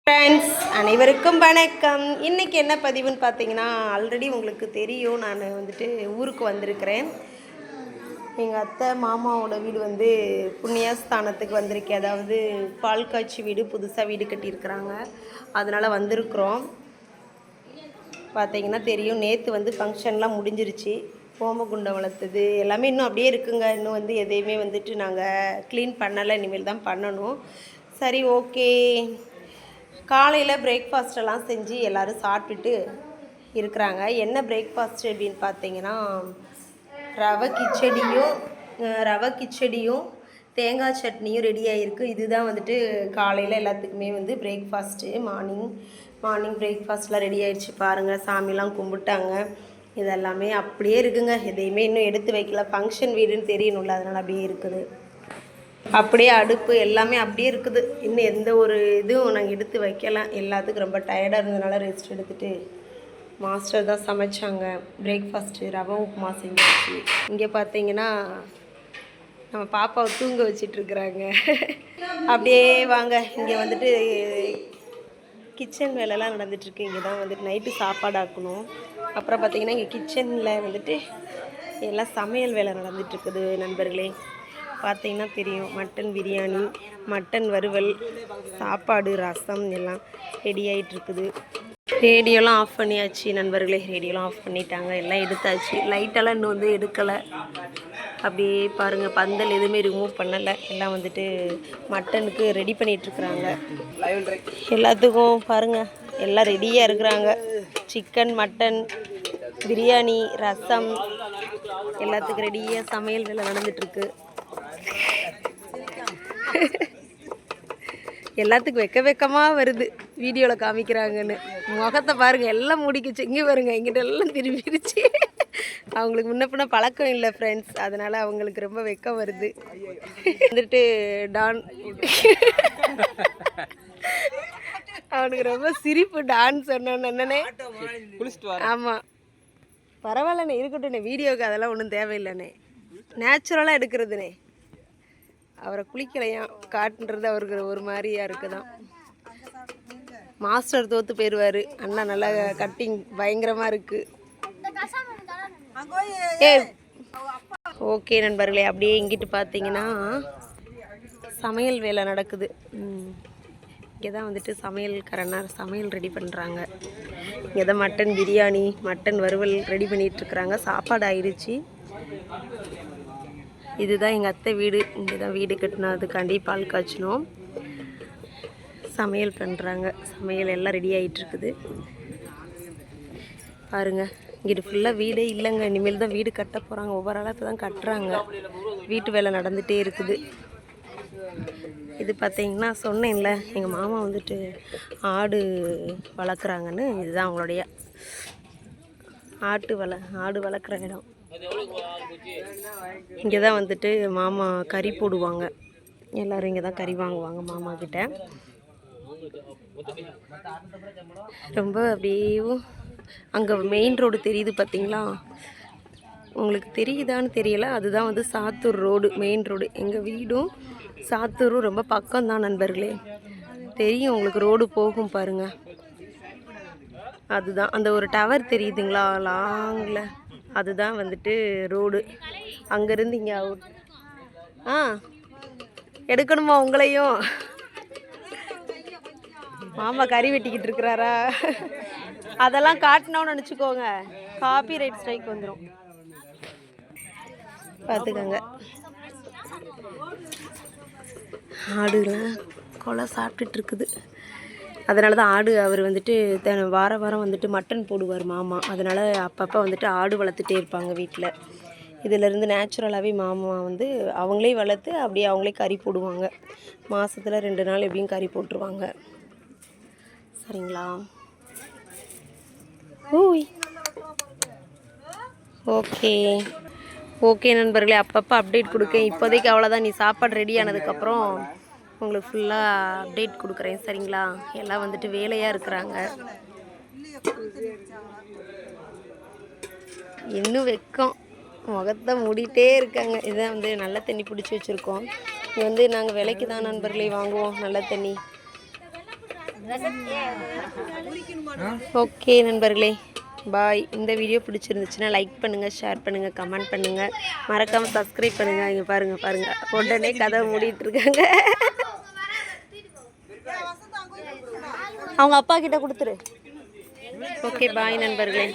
Friends அனைவருக்கும் வணக்கம். இன்றைக்கி என்ன பதிவுன்னு பார்த்தீங்கன்னா, ஆல்ரெடி உங்களுக்கு தெரியும், நான் வந்துட்டு ஊருக்கு வந்திருக்கிறேன். எங்கள் அத்தை மாமாவோட வீடு வந்து புண்ணியஸ்தானத்துக்கு வந்திருக்கேன். அதாவது பால் காய்ச்சி வீடு, புதுசாக வீடு கட்டியிருக்கிறாங்க. அதனால் வந்திருக்கிறோம். பார்த்தீங்கன்னா தெரியும், நேற்று வந்து ஃபங்க்ஷன்லாம் முடிஞ்சிருச்சு. ஹோமகுண்டம் வளர்த்தது எல்லாமே இன்னும் அப்படியே இருக்குங்க. இன்னும் வந்து எதையுமே வந்துட்டு நாங்கள் க்ளீன் பண்ணலை, இனிமேல் தான் பண்ணணும். சரி, ஓகே. காலையில் பிரேக்ஃபாஸ்ட்டெல்லாம் செஞ்சு எல்லோரும் சாப்பிட்டுட்டு இருக்கிறாங்க. என்ன பிரேக்ஃபாஸ்ட்டு அப்படின்னு பார்த்தீங்கன்னா, ரவை கிச்சடியும் தேங்காய் சட்னியும் ரெடி ஆகிருக்கு. இதுதான் வந்துட்டு காலையில் எல்லாத்துக்குமே வந்து பிரேக்ஃபாஸ்ட்டு. மார்னிங் பிரேக்ஃபாஸ்ட்லாம் ரெடி ஆகிடுச்சு. பாருங்கள், சாமிலாம் கும்பிட்டாங்க. இதெல்லாமே அப்படியே இருக்குங்க. எதையுமே இன்னும் எடுத்து வைக்கல. ஃபங்க்ஷன் வீடுன்னு தெரியணும்ல, அதனால் அப்படியே இருக்குது. அப்படியே அடுப்பு எல்லாமே அப்படியே இருக்குது. இன்னும் எந்த ஒரு இதுவும் நாங்கள் எடுத்து வைக்கலாம். எல்லாத்துக்கும் ரொம்ப டயர்டாக இருந்ததுனால ரெஸ்ட் எடுத்துகிட்டு மாஸ்டர் தான் சமைச்சாங்க. பிரேக்ஃபாஸ்ட்டு ரவை உப்புமா செஞ்சாச்சு. இங்கே பார்த்தீங்கன்னா நம்ம பாப்பாவை தூங்க வச்சிட்ருக்குறாங்க. அப்படியே வாங்க, இங்கே வந்துட்டு கிச்சன் வேலைலாம் நடந்துகிட்ருக்கு. இங்கே தான் வந்துட்டு நைட்டு சாப்பாடு ஆக்கணும். அப்புறம் பார்த்திங்கன்னா இங்கே கிச்சனில் வந்துட்டு எல்லாம் சமையல் வேலை நடந்துகிட்ருக்குது நண்பர்களே. பார்த்தீங்கன்னா தெரியும், மட்டன் பிரியாணி, மட்டன் வறுவல், சாப்பாடு, ரசம் எல்லாம் ரெடி ஆகிட்டுருக்குது. ரேடியோலாம் ஆஃப் பண்ணியாச்சு நண்பர்களே. ரேடியோலாம் ஆஃப் பண்ணிட்டாங்க, எல்லாம் எடுத்தாச்சு. லைட்டெல்லாம் இன்னும் வந்து எடுக்கலை. அப்படியே பாருங்கள், பந்தல் எதுவுமே ரிமூவ் பண்ணலை. எல்லாம் வந்துட்டு மட்டனுக்கு ரெடி பண்ணிகிட்ருக்குறாங்க. எல்லாத்துக்கும் பாருங்கள், எல்லாம் ரெடியாக இருக்கிறாங்க. சிக்கன், மட்டன், பிரியாணி, ரசம் எல்லாத்துக்கும் ரெடியாக சமையல் வேலை நடந்துகிட்ருக்கு. எல்லாத்துக்கும் வெக்கமாக வருது வீடியோவில் காமிக்கிறாங்கன்னு. முகத்தை பாருங்கள், எல்லாம் முடிக்கிச்சு. இங்கே பாருங்கள், எங்கிட்ட எல்லாம் திரும்பிடுச்சு. அவங்களுக்கு முன்ன பின்ன பழக்கம் இல்லை ஃப்ரெண்ட்ஸ், அதனால் அவங்களுக்கு ரொம்ப வெக்கம் வருது. வந்துட்டு டான் அவனுக்கு ரொம்ப சிரிப்பு. டான் சொன்னோன்னு என்னன்னே. ஆமாம், பரவாயில்லண்ணே, இருக்கட்டும்ண்ணே. வீடியோவுக்கு அதெல்லாம் ஒன்றும் தேவையில்லைண்ணே, நேச்சுரலாக எடுக்கிறதுண்ணே. அவரை குளிக்கலையாம், காட்டுன்றது அவருக்கு ஒரு மாதிரியாக இருக்குதான். மாஸ்டர் தோற்று போயிடுவார். அண்ணா நல்லா கட்டிங் பயங்கரமாக இருக்குது. ஓகே நண்பர்களே, அப்படியே இங்கிட்டு பார்த்தீங்கன்னா சமையல் வேலை நடக்குது. இங்கே தான் வந்துட்டு சமையல் ரெடி பண்ணுறாங்க. இங்கே தான் மட்டன் பிரியாணி, மட்டன் வறுவல் ரெடி பண்ணிகிட்ருக்குறாங்க. சாப்பாடு ஆயிடுச்சு. இதுதான் எங்கள் அத்தை வீடு. இங்கே தான் வீடு கட்டினதுக்காண்டி பால் காய்ச்சினோம். சமையல் பண்ணுறாங்க. சமையல் எல்லாம் ரெடி ஆகிட்டுருக்குது. பாருங்கள், இங்கிட்டு ஃபுல்லாக வீடே இல்லைங்க. இனிமேல் தான் வீடு கட்ட போகிறாங்க. ஒவ்வொரு ஆளாக இப்போ தான் கட்டுறாங்க. வீட்டு வேலை நடந்துகிட்டே இருக்குது. இது பார்த்தீங்கன்னா சொன்னேன்ல, எங்கள் மாமா வந்துட்டு ஆடு வளர்க்குறாங்கன்னு. இதுதான் அவங்களுடைய ஆடு வளர்க்குற இடம். இங்கே தான் வந்துட்டு மாமா கறி போடுவாங்க. எல்லோரும் இங்கே தான் கறி வாங்குவாங்க மாமா கிட்ட. ரொம்ப அப்படியே அங்கே மெயின் ரோடு தெரியுது பார்த்தீங்களா? உங்களுக்கு தெரியுதான்னு தெரியல. அதுதான் வந்து சாத்தூர் ரோடு, மெயின் ரோடு. எங்கள் வீடும் சாத்தூரும் ரொம்ப பக்கம்தான் நண்பர்களே. தெரியும் உங்களுக்கு, ரோடு போகும் பாருங்கள். அதுதான் அந்த ஒரு டவர் தெரியுதுங்களா லாங்கில், அதுதான் வந்துட்டு ரோடு. அங்கேருந்து இங்கே அவுட். எடுக்கணுமா உங்களையும்? மாமா கறி வெட்டிக்கிட்டு இருக்கிறாரா? அதெல்லாம் காட்டினோன்னு நினச்சிக்கோங்க, காப்பி ரைட் ஸ்ட்ரைக் வந்துடும், பார்த்துக்கோங்க. ஆடுலாம் கொலை சாப்பிட்டுட்டு இருக்குது. அதனால தான் ஆடு அவர் வந்துட்டு வாரம் வந்துட்டு மட்டன் போடுவார் மாமா. அதனால் அப்பப்போ வந்துட்டு ஆடு வளர்த்துட்டே இருப்பாங்க வீட்டில். இதிலேருந்து நேச்சுரலாகவே மாமா வந்து அவங்களே வளர்த்து அப்படியே அவங்களே கறி போடுவாங்க. மாதத்தில் 2 நாள் எப்படியும் கறி போட்டுருவாங்க. சரிங்களா? ஓகே நண்பர்களே, அப்பப்போ அப்டேட் கொடுக்கேன். இப்போதைக்கு அவ்வளோதான். நீ சாப்பாடு ரெடி ஆனதுக்கப்புறம் உங்களுக்கு ஃபுல்லாக அப்டேட் கொடுக்குறேன். சரிங்களா? எல்லாம் வந்துட்டு வேலையாக இருக்கிறாங்க. இன்னும் வெக்கம், முகத்தை மூடிட்டே இருக்காங்க. இதான் வந்து நல்ல தண்ணி பிடிச்சி வச்சுருக்கோம். இது வந்து நாங்கள் விலைக்கு தான் நண்பர்களே வாங்குவோம் நல்ல தண்ணி. ஓகே நண்பர்களே, பாய். இந்த வீடியோ பிடிச்சிருந்துச்சுன்னா லைக் பண்ணுங்கள், ஷேர் பண்ணுங்கள், கமெண்ட் பண்ணுங்கள், மறக்காமல் சப்ஸ்கிரைப் பண்ணுங்கள். இங்கே பாருங்கள் உடனே கதை மூடிட்டு இருக்காங்க. அவங்க அப்பா கிட்ட கொடுத்துரு. ஓகே பாய் நண்பர்களே.